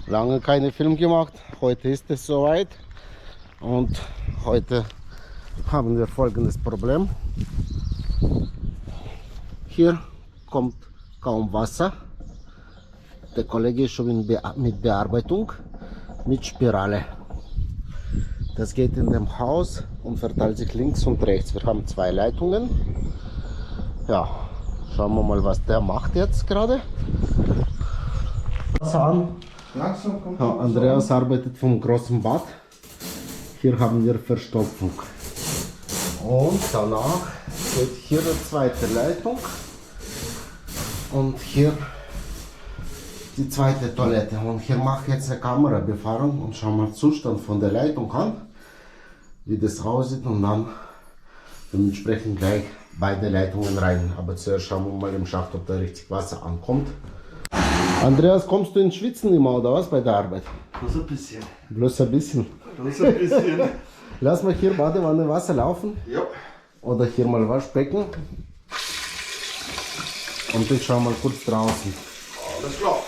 Lange keine Film gemacht. Heute ist es soweit. Und heute haben wir folgendes Problem. Hier kommt kaum Wasser. Der Kollege ist schon mit Bearbeitung, mit Spirale. Das geht in dem Haus und verteilt sich links und rechts. Wir haben 2 Leitungen. Ja, schauen wir mal, was der macht jetzt gerade. Wasser an. Ja, Andreas arbeitet vom großen Bad. Hier haben wir Verstopfung. Und danach geht hier die zweite Leitung. Und hier die zweite Toilette. Und hier mache ich jetzt eine Kamerabefahrung und schaue mal den Zustand von der Leitung an, wie das aussieht, und dann dementsprechend gleich beide Leitungen rein. Aber zuerst schauen wir mal im Schacht, ob da richtig Wasser ankommt. Andreas, kommst du ins Schwitzen immer oder was bei der Arbeit? Bloß ein bisschen. Bloß ein bisschen. Bloß ein bisschen. Lass mal hier Badewanne Wasser laufen. Ja. Oder hier mal Waschbecken. Und ich schau mal kurz draußen. Alles klar.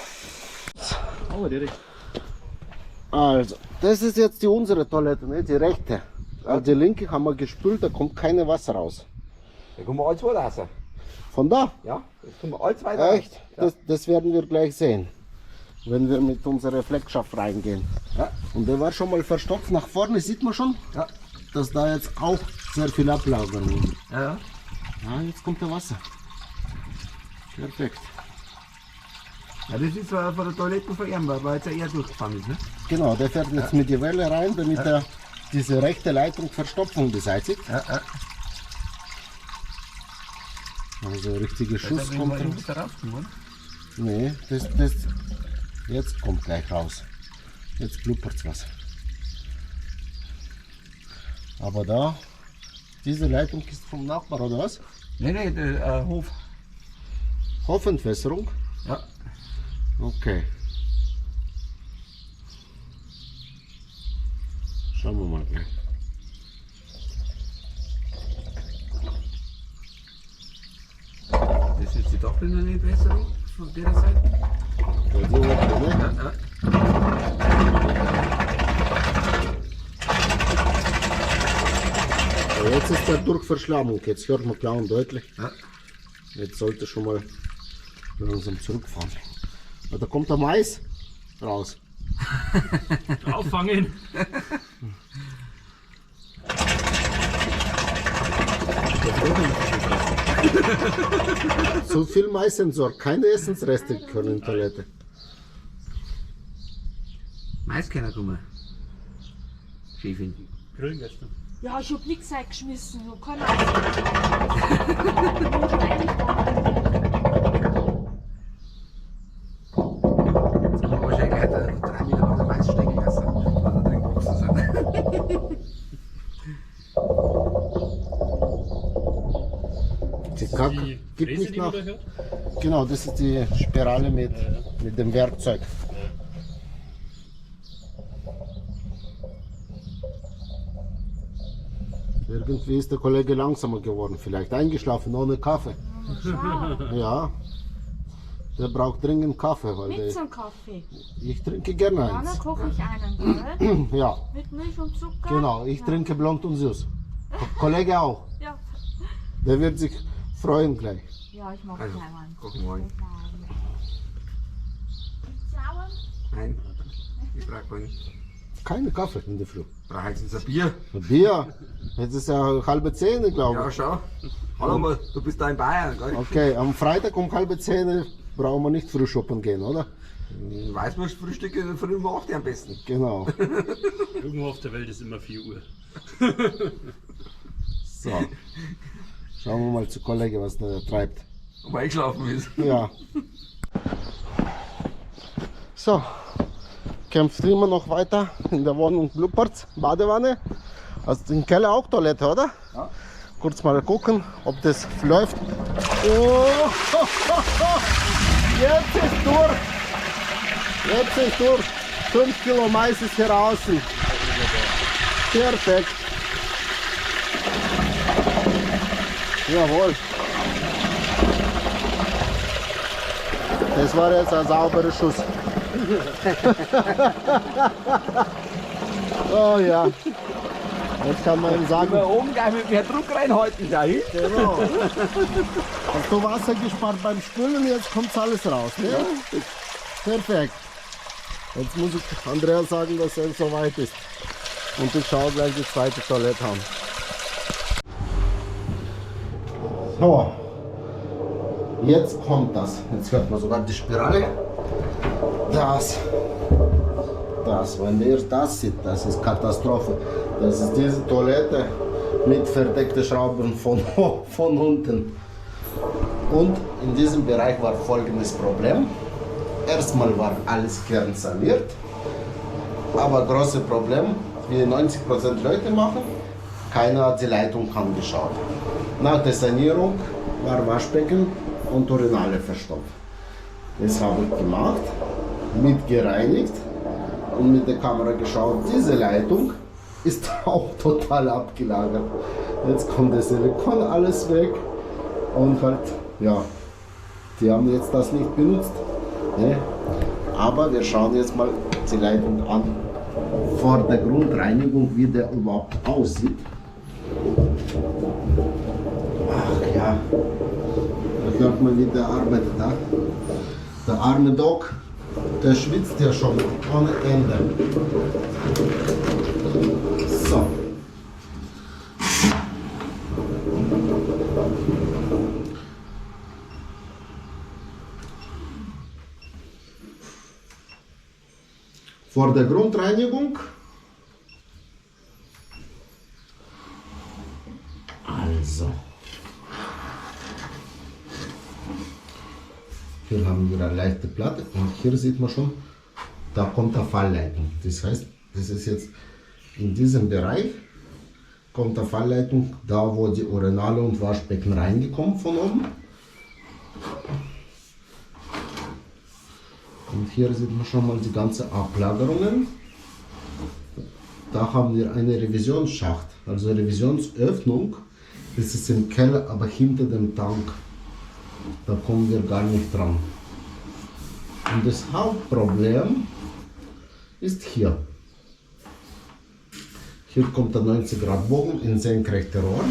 Also, das ist jetzt unsere Toilette, ne? Die rechte. Also die linke haben wir gespült, da kommt keine Wasser raus. Da kommen wir alle zwei raus. Von da? Ja, das kommen wir alle zwei raus. Echt? Ja. Das werden wir gleich sehen, wenn wir mit unserer Fleckschaft reingehen. Ja. Und der war schon mal verstopft. Nach vorne sieht man schon, Ja. dass da jetzt auch sehr viel ablagern wird. Ja, ja. Ja, jetzt kommt der Wasser. Perfekt. Ja, das ist von der Toilette von ihm, weil jetzt er durchgefahren ist. Ne? Genau, der fährt jetzt mit die Welle rein, damit er diese rechte Leitung Verstopfung beseitigt. Ja, ja. Also richtige Schuss kommt raus. Ist da rausgekommen? Nee, jetzt kommt gleich raus. Jetzt blubbert's was. Aber da, diese Leitung ist vom Nachbar oder was? Nee, nee, der Hof. Hofentwässerung? Ja. Okay. Schauen wir mal gleich. Das ist die Dachrinnenentwässerung von der Seite. Bei dir oben, ne? Ja, ja. Aber jetzt ist der Durchverschlammung. Jetzt hört man klar und deutlich. Ja. Jetzt sollte schon mal langsam zurückfahren. Aber da kommt der Mais raus. Auffangen! So viel Mais entsorgt, keine Essensreste können in die Toilette. Mais keiner kommen. Chefin. Grillen gestern. Ja, ich hab nichts eingeschmissen, nur keine Jetzt haben wir wahrscheinlich heute 3 Meter lang den Mais stecken lassen, weil da drin gewachsen sind. Die Kack Die gibt Fräse, nicht die man nach. da hört? Genau, das ist die Spirale mit dem Werkzeug. Irgendwie ist der Kollege langsamer geworden, vielleicht eingeschlafen ohne Kaffee. Ja, der braucht dringend Kaffee, weil Mit zum Kaffee. ich trinke gerne Ja, dann eins. koche ich einen, gell? Ja, Mit Milch und Zucker. genau, ich Ja. trinke blond und süß. Kollege auch, Ja, der wird sich freuen gleich. ja ich mache Also, gleich einen. kochen wir einen. Sauer? Nein, ich brauche keinen. Keine Kaffee in der Früh. Brauche jetzt ein Bier. Bier, jetzt ist ja 9:30, glaube Ja, ich. schau. Hallo, du bist da in Bayern, gell? Okay, am Freitag um 9:30 brauchen wir nicht früh shoppen gehen, oder? Weißwurstfrühstücke früh um 8 Uhr am besten. Genau. Irgendwo auf der Welt ist immer 4 Uhr. So. Schauen wir mal zu Kollege, was der treibt. Ob er eingeschlafen ist. Ja. So. Kämpft immer noch weiter in der Wohnung Bluppertz, Badewanne. Also im Keller auch Toilette, oder? Ja. Kurz mal gucken, ob das läuft. Oh, jetzt ist durch. Jetzt ist durch. 5 Kilo Mais ist hier außen. Perfekt. Jawohl. Das war jetzt ein sauberer Schuss. Oh ja. Jetzt kann man ihm sagen, Mal oben gleich mit mehr Druck reinhalten, ja. genau. Hast du Wasser gespart beim Spülen, jetzt kommt alles raus. Ne? Perfekt. Jetzt muss ich Andreas sagen, dass er soweit ist. Und ich schaue gleich die zweite Toilette an. So. Jetzt kommt das. Jetzt hört man sogar die Spirale. Wenn ihr das seht, das ist Katastrophe. Das ist diese Toilette mit verdeckten Schrauben von unten. Und in diesem Bereich war folgendes Problem. Erstmal war alles kernsaniert, aber großes Problem, wie 90% Leute machen, keiner hat die Leitung angeschaut. Nach der Sanierung war Waschbecken und Urinale verstopft. Das habe ich gemacht, mit gereinigt und mit der Kamera geschaut. Diese Leitung ist auch total abgelagert. Jetzt kommt das Silikon alles weg und halt, ja, die haben jetzt das nicht benutzt. Ne? Aber wir schauen jetzt mal die Leitung an vor der Grundreinigung, wie der überhaupt aussieht. Ach ja, da hört man, wie der arbeitet. Da. Der arme Doc, der schwitzt ja schon ohne Ende. So. Vor der Grundreinigung. Also. Hier haben wir eine leichte Platte und hier sieht man schon, da kommt eine Fallleitung. Das heißt, das ist jetzt in diesem Bereich, kommt eine Fallleitung, da wo die Urinale und Waschbecken reingekommen von oben. Und hier sieht man schon mal die ganzen Ablagerungen. Da haben wir eine Revisionsschacht, also Revisionsöffnung. Das ist im Keller, aber hinter dem Tank. Da kommen wir gar nicht dran. Und das Hauptproblem ist hier. Hier kommt der 90 Grad Bogen in senkrechte Rohr.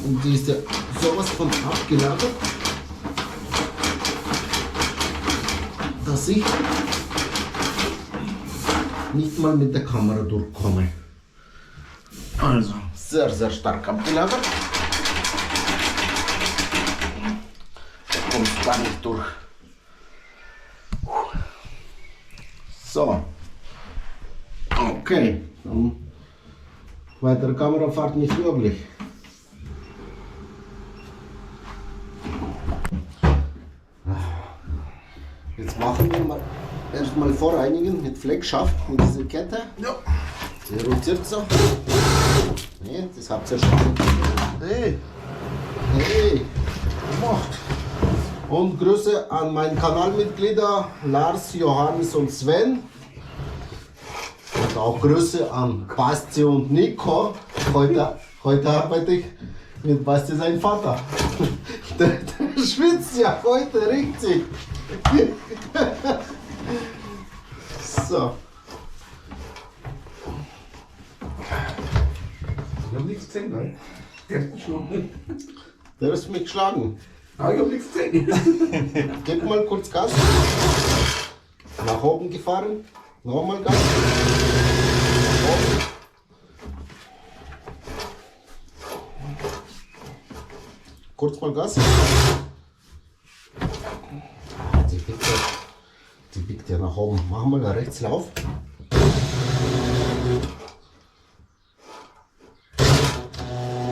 Und die ist ja sowas von abgelagert, dass ich nicht mal mit der Kamera durchkomme. Also sehr, sehr stark abgelagert. Da kommst du gar nicht durch. So. Okay. Dann weitere Kamerafahrt nicht möglich. Jetzt machen wir mal erstmal vorreinigen mit Fleckschaft und diese Kette. Ja. Die rotiert so. Nee, das habt ihr schon. Hey! Hey! Gemacht! Und Grüße an meine Kanalmitglieder Lars, Johannes und Sven. Und auch Grüße an Basti und Nico. Heute arbeite ich mit Basti, sein Vater. Der schwitzt ja heute richtig. So. Ich hab nichts gesehen, nein. Der ist geschlagen. Der ist mich geschlagen. Ah, ich hab nichts gesehen. Gib mal kurz Gas. Nach oben gefahren. Nochmal Gas. Nach oben. Kurz mal Gas. Die biegt ja nach oben. Machen wir da rechts Lauf.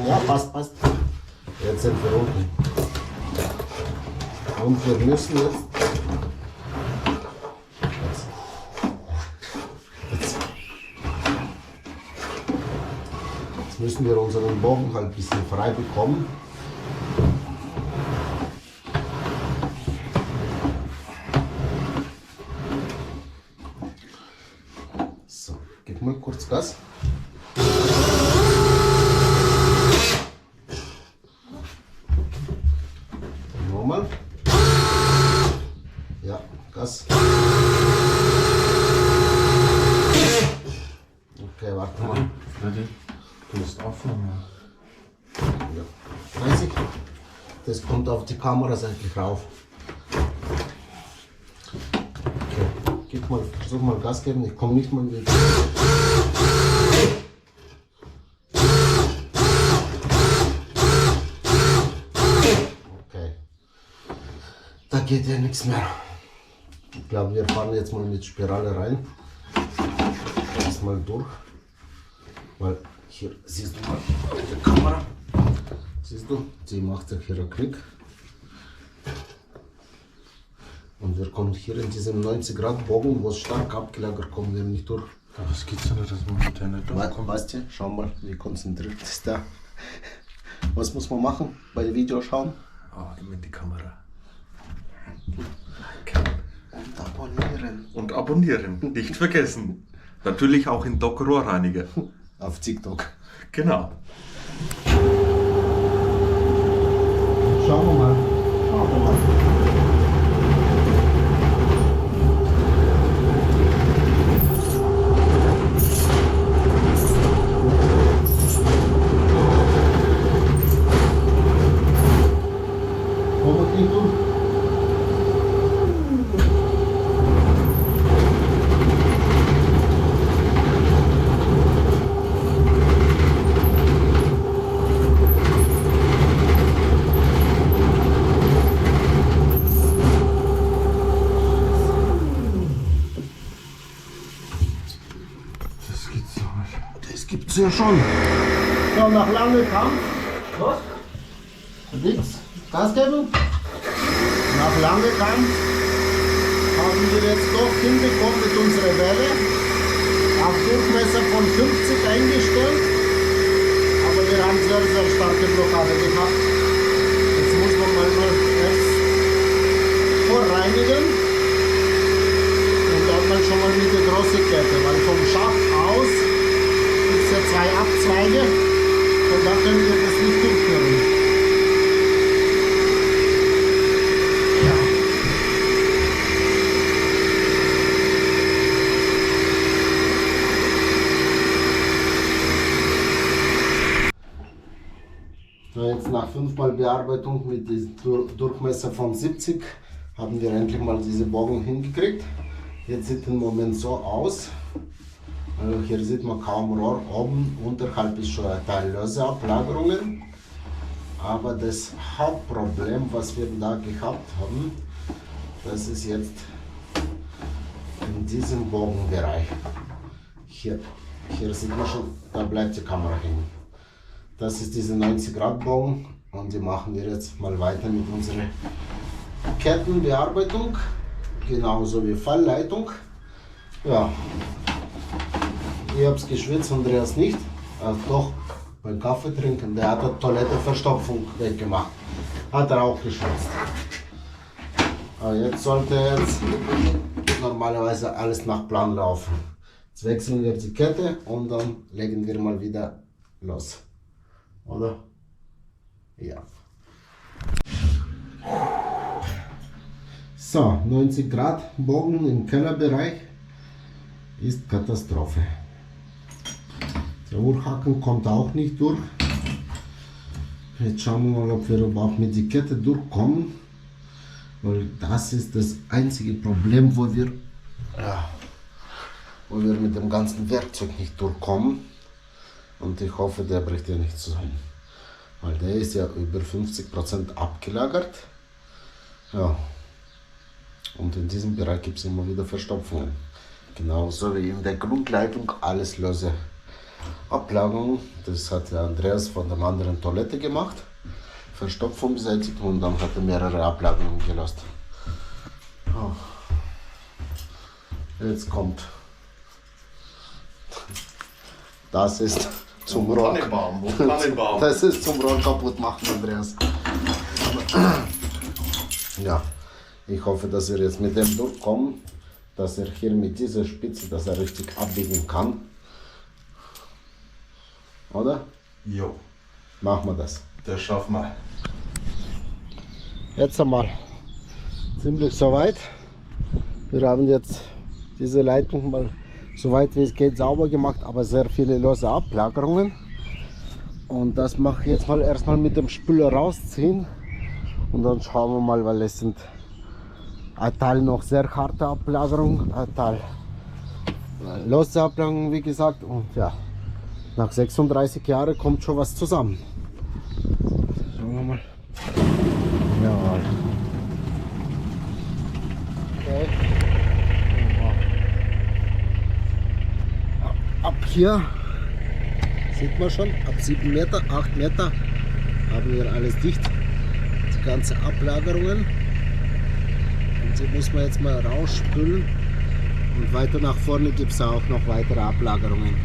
Ja, passt. Jetzt sind wir unten. Und wir müssen jetzt müssen wir unseren Bogen halt ein bisschen frei bekommen. So, gib mal kurz Gas. Nochmal. Ja, Gas. Okay, warte mal. Du musst aufnehmen. Ja. 30. Das kommt auf die Kamera seitlich rauf. Okay, versuch mal Gas geben, ich komme nicht mal mit. Okay. Da geht ja nichts mehr. Ich glaube, wir fahren jetzt mal mit Spirale rein. Erstmal durch. Weil hier siehst du mal mit der Kamera. Siehst du, sie macht ja hier einen Klick. Und wir kommen hier in diesem 90 Grad Bogen, wo es stark abgelagert, kommen wir nicht durch. Aber es geht so nicht, dass man mit der nicht durchkommt. Weißt du, schau mal, wie konzentriert ist der. Was muss man machen bei Video schauen? Immer die Kamera. Und abonnieren. Und abonnieren, nicht vergessen. Natürlich auch in Doc Rohrreiniger. Auf TikTok. Genau. Schauen wir mal. Schauen wir mal. Das gibt's ja schon. So, nach langem Kampf. Was? Nix. Gas geben. Nach langem Kampf haben wir jetzt doch hinbekommen mit unserer Welle. Auf Durchmesser von 50 eingestellt. Aber wir haben sehr, sehr starke Blockade gehabt. Jetzt muss man mal erst vorreinigen. Und dann mal schon mal mit der großen Kette. Weil vom Schacht aus gibt es ja 2 Abzweige. Und da können wir das nicht durchführen. Jetzt nach 5-mal Bearbeitung mit diesem Durchmesser von 70 haben wir endlich mal diese Bogen hingekriegt. Jetzt sieht im Moment so aus. Also hier sieht man kaum Rohr, oben unterhalb ist schon ein Teil Löseablagerungen. Aber das Hauptproblem, was wir da gehabt haben, das ist jetzt in diesem Bogenbereich. Hier sieht man schon, da bleibt die Kamera hängen. Das ist diese 90 Grad Bogen und die machen wir jetzt mal weiter mit unserer Kettenbearbeitung, genauso wie Fallleitung. Ja, ich habe es geschwitzt, Andreas nicht, doch beim Kaffee trinken, der hat die Toiletteverstopfung weggemacht, hat er auch geschwitzt. Aber jetzt sollte normalerweise alles nach Plan laufen. Jetzt wechseln wir die Kette und dann legen wir mal wieder los. Oder? Ja. So, 90 Grad Bogen im Kellerbereich ist Katastrophe. Der Uhrhaken kommt auch nicht durch. Jetzt schauen wir mal, ob wir überhaupt mit der Kette durchkommen. Weil das ist das einzige Problem, wo wir mit dem ganzen Werkzeug nicht durchkommen. Und ich hoffe, der bricht ja nicht zusammen. Weil der ist ja über 50% abgelagert. Ja. Und in diesem Bereich gibt es immer wieder Verstopfungen. Genauso wie in der Grundleitung alles lose Ablagerungen. Das hat der Andreas von der anderen Toilette gemacht. Verstopfung beseitigt und dann hat er mehrere Ablagerungen gelöst. Oh. Jetzt kommt. Das ist zum Rohr. Das ist zum Rohr kaputt machen, Andreas. Aber, ja, ich hoffe, dass wir jetzt mit dem durchkommen, dass er hier mit dieser Spitze, dass er richtig abbiegen kann. Oder? Jo. Machen wir das. Das schaffen wir. Jetzt einmal ziemlich soweit. Wir haben jetzt diese Leitung mal so weit wie es geht sauber gemacht, aber sehr viele lose Ablagerungen. Und das mache ich jetzt mal erstmal mit dem Spüler rausziehen. Und dann schauen wir mal, weil es sind ein Teil noch sehr harte Ablagerung, ein Teil lose Ablagerung, wie gesagt. Und ja, nach 36 Jahren kommt schon was zusammen. Schauen wir mal. Ja. Okay. Ab hier sieht man schon, ab 7 Meter, 8 Meter haben wir alles dicht, die ganzen Ablagerungen. Und sie muss man jetzt mal rausspülen und weiter nach vorne gibt es auch noch weitere Ablagerungen.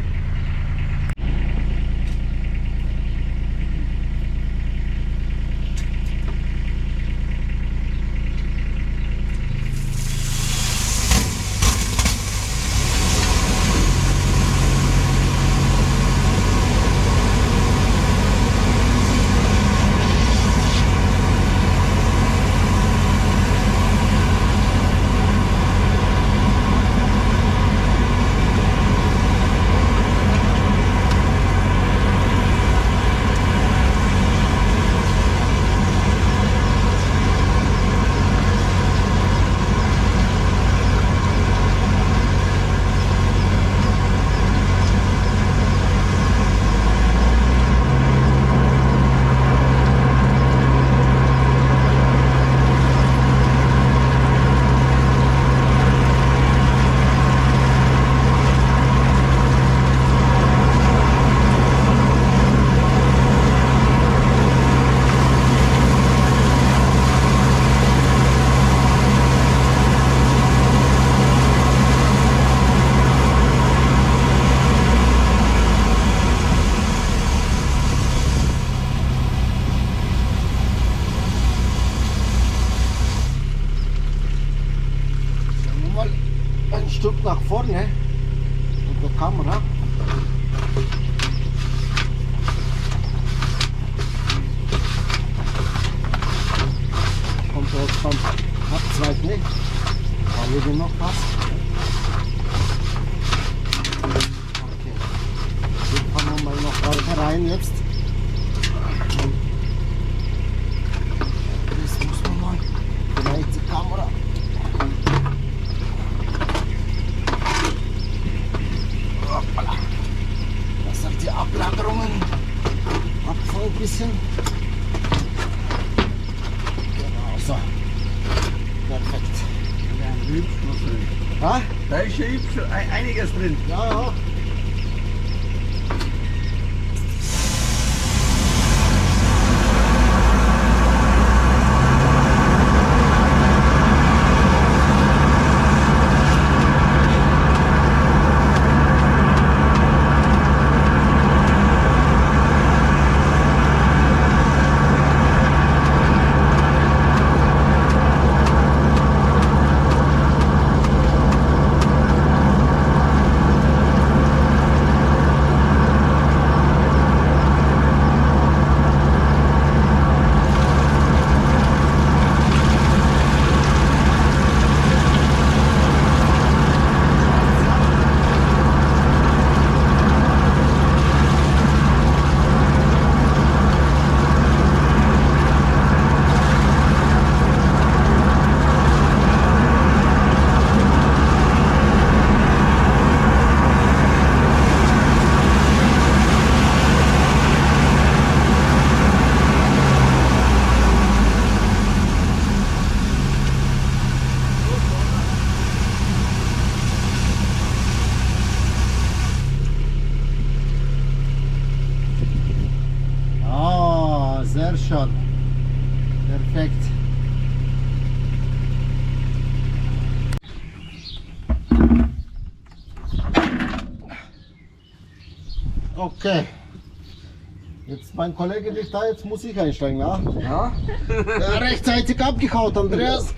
Ein Stück nach vorne mit der Kamera. Kommt jetzt vom Abzweig nicht. Da liegt noch was. Okay. Hier fangen wir mal noch weiter rein jetzt. Jetzt muss man mal vielleicht die Kamera. Das sind die Ablagerungen. Abfall ein bisschen. Genau so. Perfekt. Ha? Da ist schon einiges drin. Ja, ja. Sehr schön. Perfekt. Okay. Jetzt mein Kollege nicht da, jetzt muss ich einsteigen, ja? Ja? Rechtzeitig abgehauen, Andreas.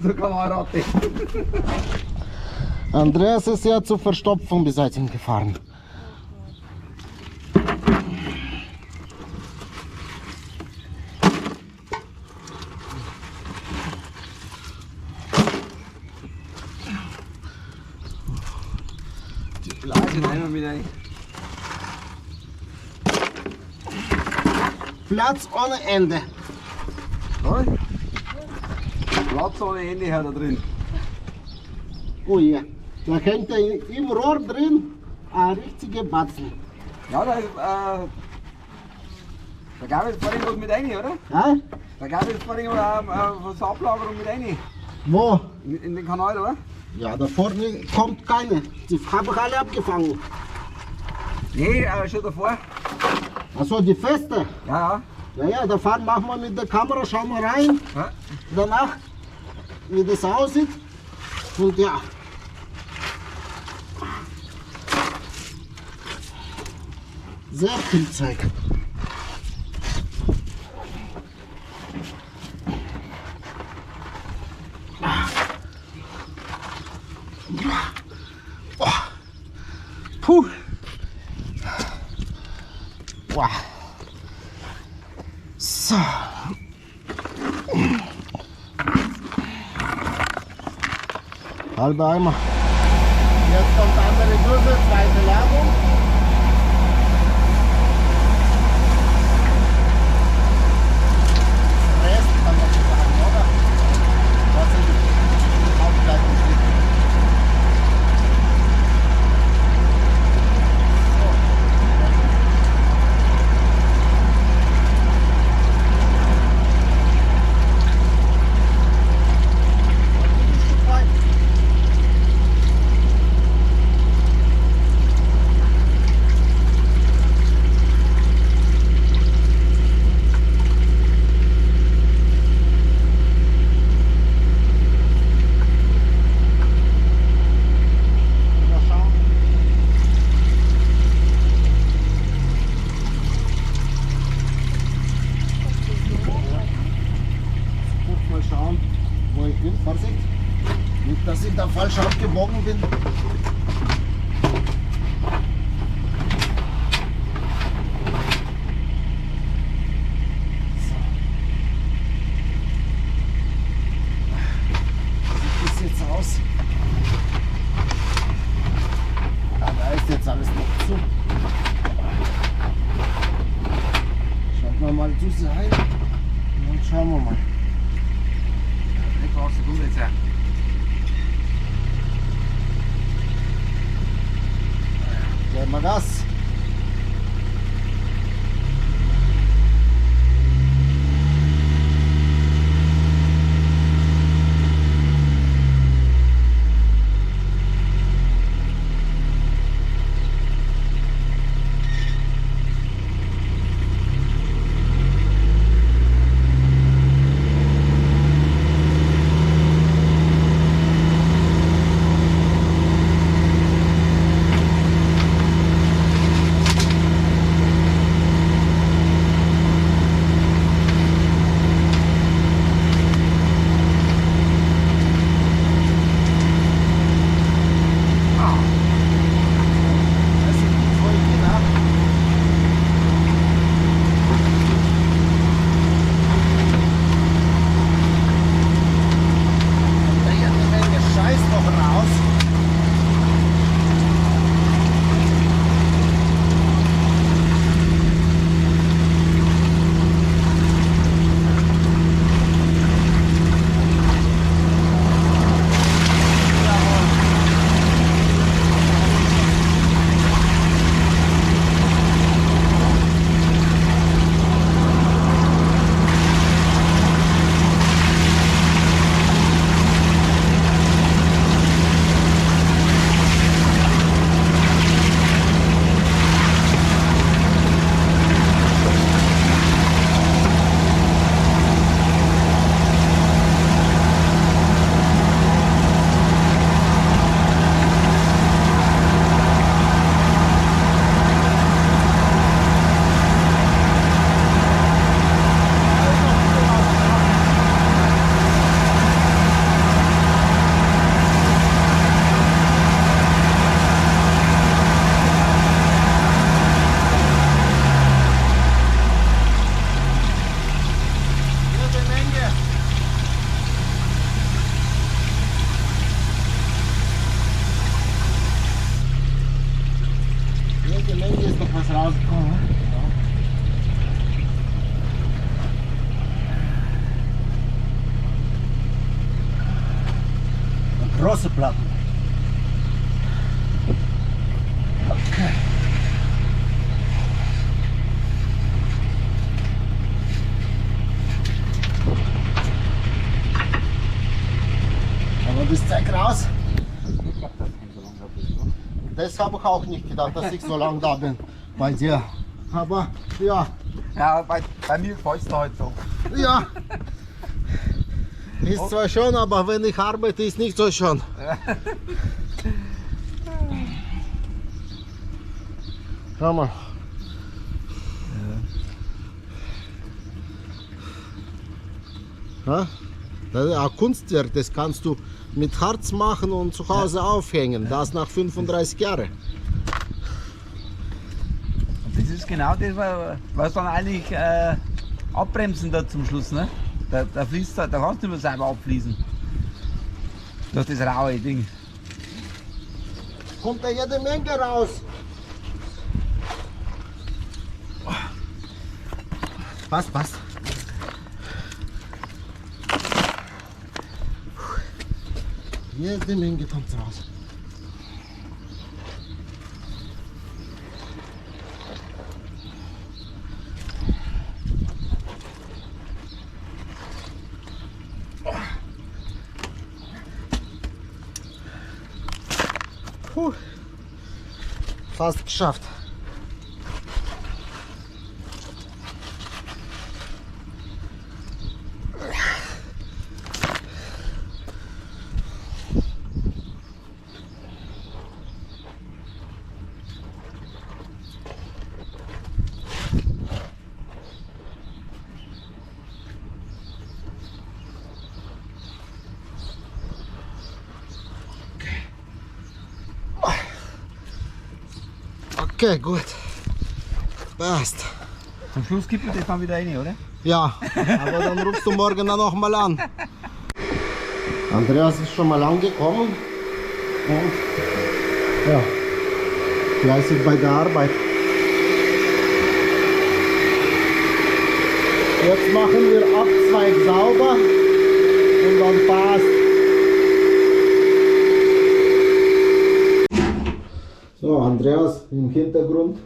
So Kamerad. Andreas ist ja zur Verstopfung beseitigen gefahren. Gleise nehmen wir mit rein. Platz ohne Ende. Toll. Platz ohne Ende hat er drin. Oh ja, da könnte im Rohr drin eine richtige Batzen. Ja, da gab es vorhin was mit rein, oder? Ja? Da gab es vorhin was Ablagerung mit rein. Wo? In den Kanal, oder? Ja, da vorne kommt keine. Die habe ich alle abgefangen. Nee, schon davor. Achso, die Feste. Ja, Ja, da fahren machen wir mit der Kamera, schauen wir rein. ja. Danach, wie das aussieht. Und ja. Sehr viel Zeug. Puh. Wow. So. Halber Eimer. Jetzt kommt andere Größe, zweite Ladung. Rest kann man so sagen, oder? Was sind die Hauptleitungsstücke? Mal schauen, wo ich bin. Vorsicht, nicht, dass ich da falsch abgebogen bin. Wie sieht das jetzt aus? Ja, da ist jetzt alles noch zu. Schauen wir mal zu sein und schauen wir mal. Ich brauche Sekunde jetzt her. Geben wir Gas. große Platten. Okay. Aber das zeigt raus. Das habe ich auch nicht gedacht, dass ich so lange da bin bei dir. Aber ja. Ja, bei mir gefällt es heute so. Ja. Ist zwar schon, aber wenn ich arbeite, ist nicht so schön. Schau mal. Ja. Das ist ein Kunstwerk, das kannst du mit Harz machen und zu Hause aufhängen. Das nach 35 Jahren. Das ist genau das, was dann eigentlich abbremsen da zum Schluss. Ne? Da fließt, da kannst du nicht mehr selber abfließen. Durch das raue Ding. Kommt da jede Menge raus. Passt, passt. Jede Menge kommt raus. Puh. Fast geschafft. Okay, gut. Passt. Zum Schluss gibt man das dann wieder rein, oder? Ja, aber dann rufst du morgen dann noch mal an. Andreas ist schon mal angekommen und ja, fleißig bei der Arbeit. Jetzt machen wir Abzweig sauber und dann passt. So, Andreas im Hintergrund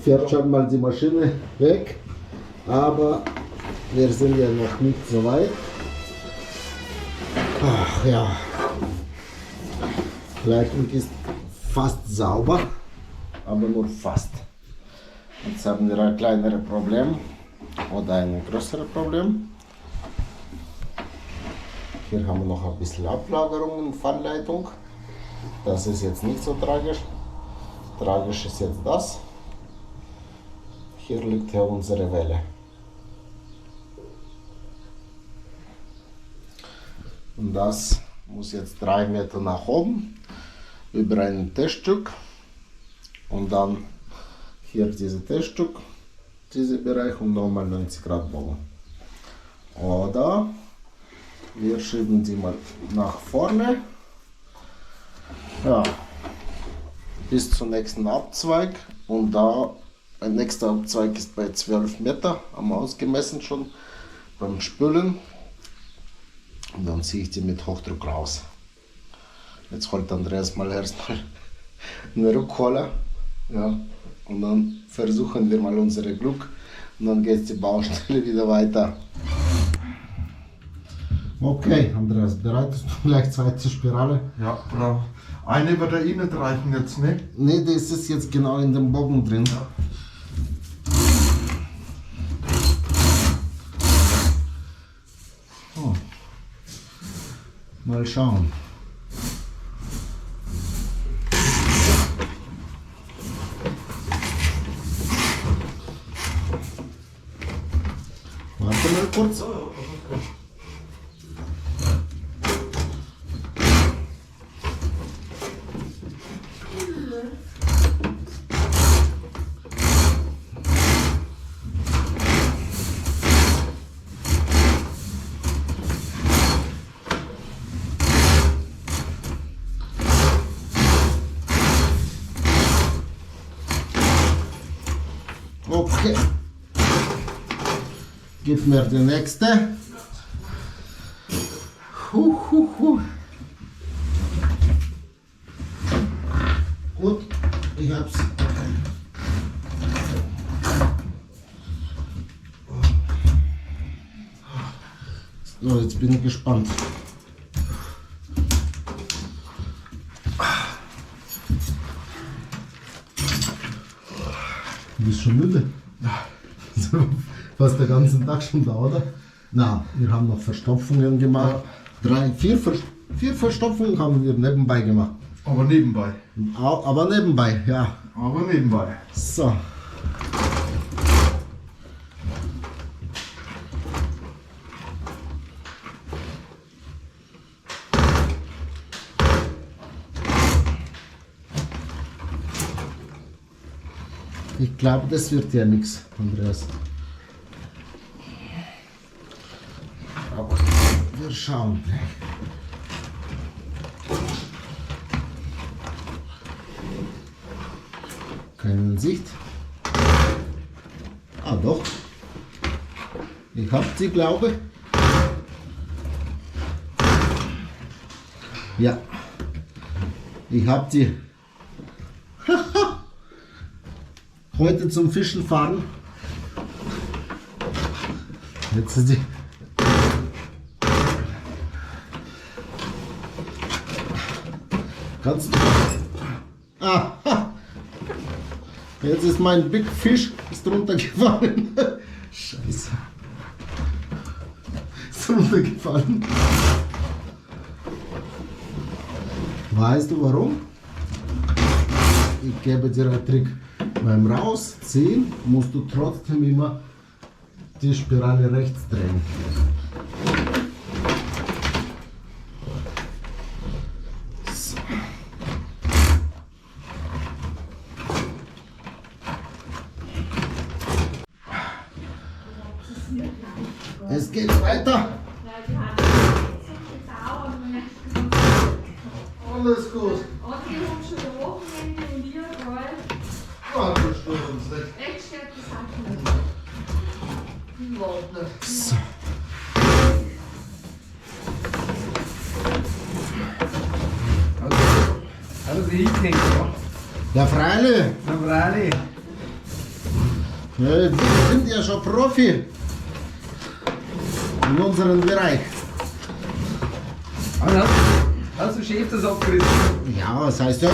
fährt schon mal die Maschine weg, aber wir sind ja noch nicht so weit. Ach ja, die Leitung ist fast sauber, aber nur fast. Jetzt haben wir ein kleineres Problem oder ein größeres Problem. Hier haben wir noch ein bisschen Ablagerung in Fahrleitung. Das ist jetzt nicht so tragisch. Tragisch ist jetzt das. Hier liegt ja unsere Welle. Und das muss jetzt 3 Meter nach oben über ein Teststück und dann hier dieses Teststück, dieser Bereich und nochmal 90 Grad Bogen. Oder wir schieben die mal nach vorne. Ja. Bis zum nächsten Abzweig und da ein nächster Abzweig ist bei 12 Meter, haben wir ausgemessen schon beim Spülen und dann ziehe ich die mit Hochdruck raus. Jetzt holt Andreas mal erstmal eine Rückholer, ja, und dann versuchen wir mal unsere Glück und dann geht die Baustelle wieder weiter. Okay, Andreas, bereitest du gleich zweite Spirale? Ja, genau. Eine wird ja eh nicht reichen jetzt, ne? Ne, das ist jetzt genau in dem Bogen drin. Ja. Oh. Mal schauen. Warte mal kurz. Okay. Gib mir die nächste. Jetzt bin ich gespannt. Du bist schon müde? So, fast den ganzen Tag schon da, oder? Na, wir haben noch Verstopfungen gemacht. Vier Verstopfungen haben wir nebenbei gemacht. Aber nebenbei. Aber nebenbei, ja. Aber nebenbei. So. Ich glaube, das wird ja nichts, Andreas. Aber wir schauen. Keine Sicht. Ah, doch. Ich hab sie, glaube ich. Ja. Ich hab sie. Heute zum Fischen fahren. Jetzt ist sie. Kannst du. Ah! Jetzt ist mein Big Fish ist runtergefallen. Scheiße. Ist runtergefallen. Weißt du warum? Ich gebe dir einen Trick. Beim Rausziehen musst du trotzdem immer die Spirale rechts drehen. So. Es geht weiter. Alles gut. So. Also die hinkriegen, Ja, freilich. na freilich. Ja, wir sind ja schon Profi in unserem Bereich. Also, hast du Chef das abgerissen? Ja, das heißt ja,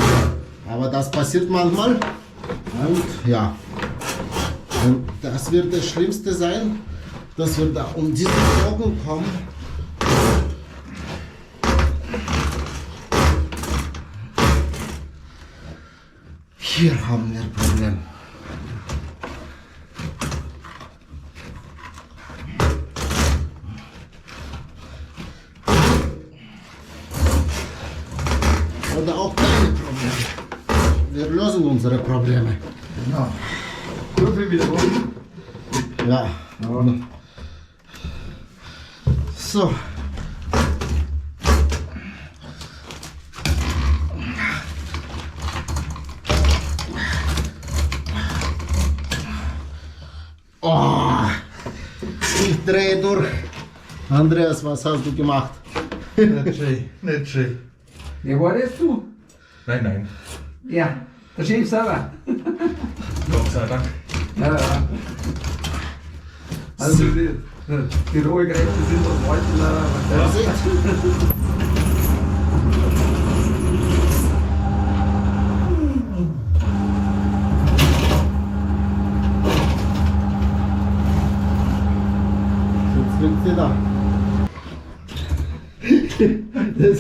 aber das passiert manchmal. Und ja, und das wird das Schlimmste sein, dass wir da um diesen Bogen kommen. Hier haben wir ein Problem. Oder auch keine Probleme. Wir lösen unsere Probleme. Ja. So viel wiederholen. Ja. So. Oh, ich drehe durch. Andreas, was hast du gemacht? Nicht schön, nicht schön. Wer war das du? Nein, nein. Ja, der Chef selber. Gott sei Dank. Ja, ja. Also die rohe Kräfte sind aus Walten. Jetzt liegt sie da. Das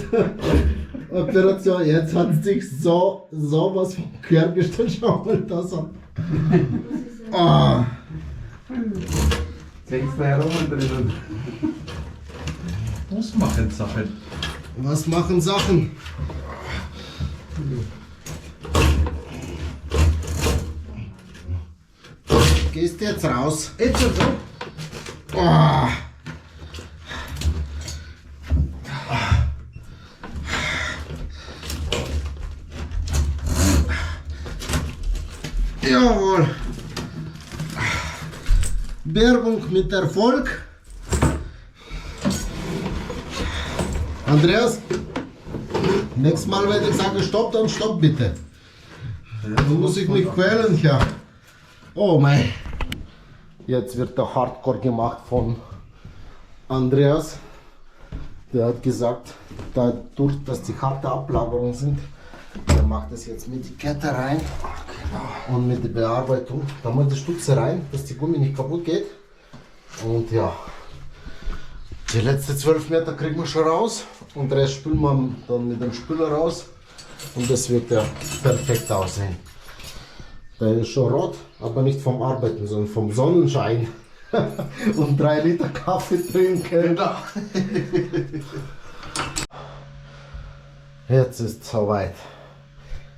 Operation, jetzt hat es sich so was von quergestellt. Schau mal das an. Oh. Sechs herum und drin. Was machen Sachen? Was machen Sachen? Gehst jetzt raus. Jetzt schon so. Oh. Jawohl. Bergung mit Erfolg. Andreas, nächstes Mal, wenn ich sage Stopp, dann stopp bitte. Dann muss ich mich quälen, ja. Oh mein. Jetzt wird der Hardcore gemacht von Andreas. Der hat gesagt, dadurch, dass die harte Ablagerungen sind, der macht das jetzt mit die Kette rein und mit der Bearbeitung. Da muss die Stütze rein, dass die Gummi nicht kaputt geht. Und ja, die letzten 12 Meter kriegen wir schon raus und den Rest spülen wir dann mit dem Spüler raus und das wird ja perfekt aussehen. Der ist schon rot, aber nicht vom Arbeiten, sondern vom Sonnenschein. Und 3 Liter Kaffee trinken. Jetzt ist es soweit.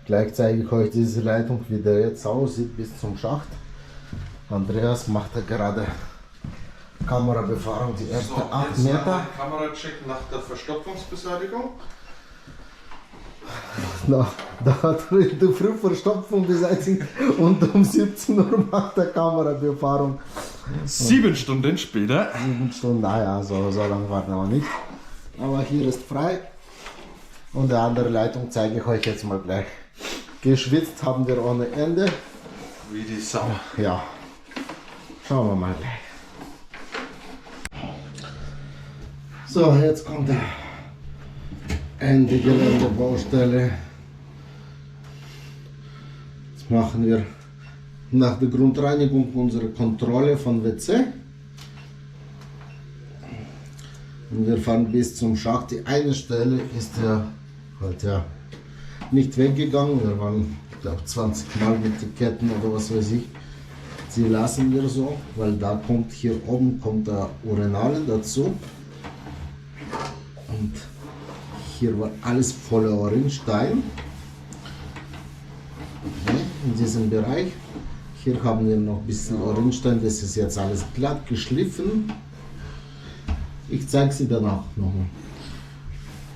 Gleich zeige ich euch diese Leitung, wie der jetzt aussieht bis zum Schacht. Andreas macht da gerade Kamerabefahrung, die ersten 8 Meter. Kameracheck nach der Verstopfungsbeseitigung. Da hat er in der Früh Verstopfung beseitigt und um 17 Uhr macht er Kamerabefahrung. 7 Stunden später. 7 Stunden, naja, so lange warten wir nicht. Aber hier ist frei. Und die andere Leitung zeige ich euch jetzt mal gleich. Geschwitzt haben wir ohne Ende. Wie die Sau. Ja, schauen wir mal gleich. So, jetzt kommt der Ende Geländebaustelle. Jetzt machen wir nach der Grundreinigung unsere Kontrolle von WC. Und wir fahren bis zum Schacht. Die eine Stelle ist ja halt ja nicht weggegangen. Wir waren, ich glaube, 20 Mal mit den Ketten oder was weiß ich. Die lassen wir so, weil da kommt hier oben kommt der Urinale dazu. Und hier war alles voller Urinstein. Okay, in diesem Bereich. Hier haben wir noch ein bisschen Urinstein. Das ist jetzt alles glatt geschliffen. Ich zeige sie danach nochmal.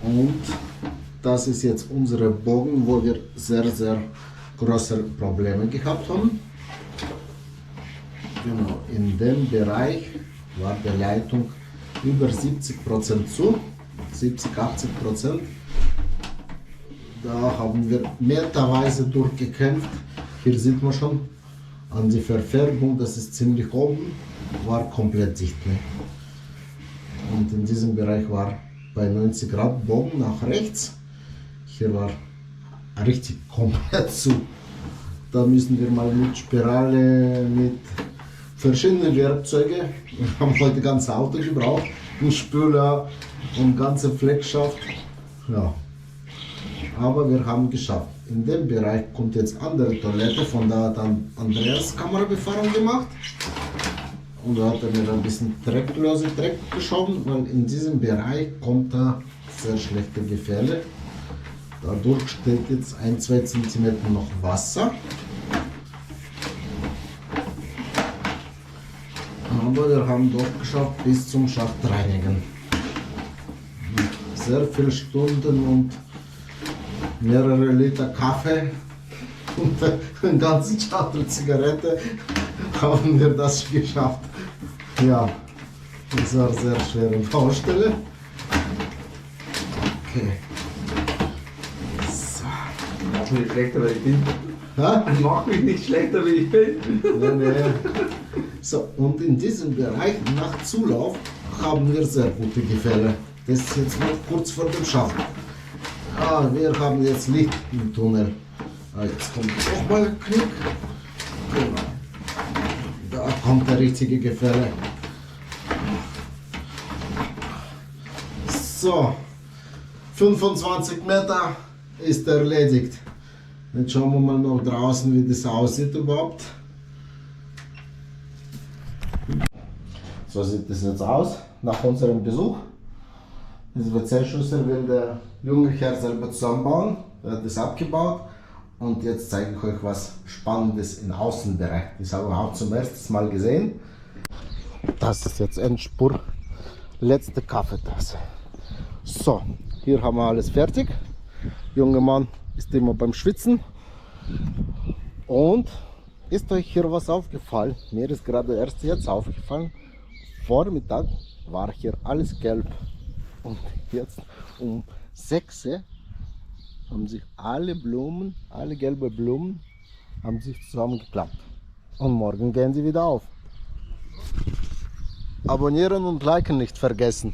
Und das ist jetzt unsere Bogen, wo wir sehr, sehr große Probleme gehabt haben. Genau, in dem Bereich war die Leitung über 70% zu. 70-80%. Da haben wir meterweise durchgekämpft. Hier sieht man schon an die Verfärbung, das ist ziemlich oben, war komplett dicht. Ne? Und in diesem Bereich war bei 90 Grad Bogen nach rechts. Hier war richtig komplett zu. Da müssen wir mal mit Spirale, mit verschiedenen Werkzeugen. Wir haben heute das ganze Auto gebraucht, einen Spüler und ganze Fleckschaft. Ja. Aber wir haben geschafft. In dem Bereich kommt jetzt andere Toilette, von da hat dann Andreas Kamerabefahrung gemacht. Und da hat er mir ein bisschen Dreck geschoben, weil in diesem Bereich kommt da sehr schlechte Gefälle. Dadurch steht jetzt 1-2 cm noch Wasser. Aber wir haben doch geschafft bis zum Schacht reinigen. Sehr viele Stunden und mehrere Liter Kaffee und einen ganzen Schachtel Zigarette haben wir das geschafft. Ja, das war eine sehr schwere Baustelle. Okay. So. Mach mich nicht schlechter, wie ich bin. Ha? Mach mich nicht schlechter, wie ich bin. Nee. So, und in diesem Bereich nach Zulauf haben wir sehr gute Gefälle. Das ist jetzt noch kurz vor dem Schacht. Ah, wir haben jetzt Licht im Tunnel. Ah, jetzt kommt noch mal ein Knick. Genau. Da kommt der richtige Gefälle. So, 25 Meter ist erledigt. Jetzt schauen wir mal noch draußen, wie das aussieht überhaupt. So sieht das jetzt aus nach unserem Besuch. Das WC-Schlüssel will der junge Herr selber zusammenbauen. Er hat das abgebaut. Und jetzt zeige ich euch was Spannendes im Außenbereich. Das habe ich auch zum ersten Mal gesehen. Das ist jetzt Endspur. Letzte Kaffeetasse. So, hier haben wir alles fertig. Der junge Mann ist immer beim Schwitzen. Und ist euch hier was aufgefallen? Mir ist gerade erst jetzt aufgefallen. Vormittag war hier alles gelb. Und jetzt um 6 Uhr haben sich alle Blumen, alle gelbe Blumen, haben sich zusammengeklappt. Und morgen gehen sie wieder auf. Abonnieren und liken nicht vergessen.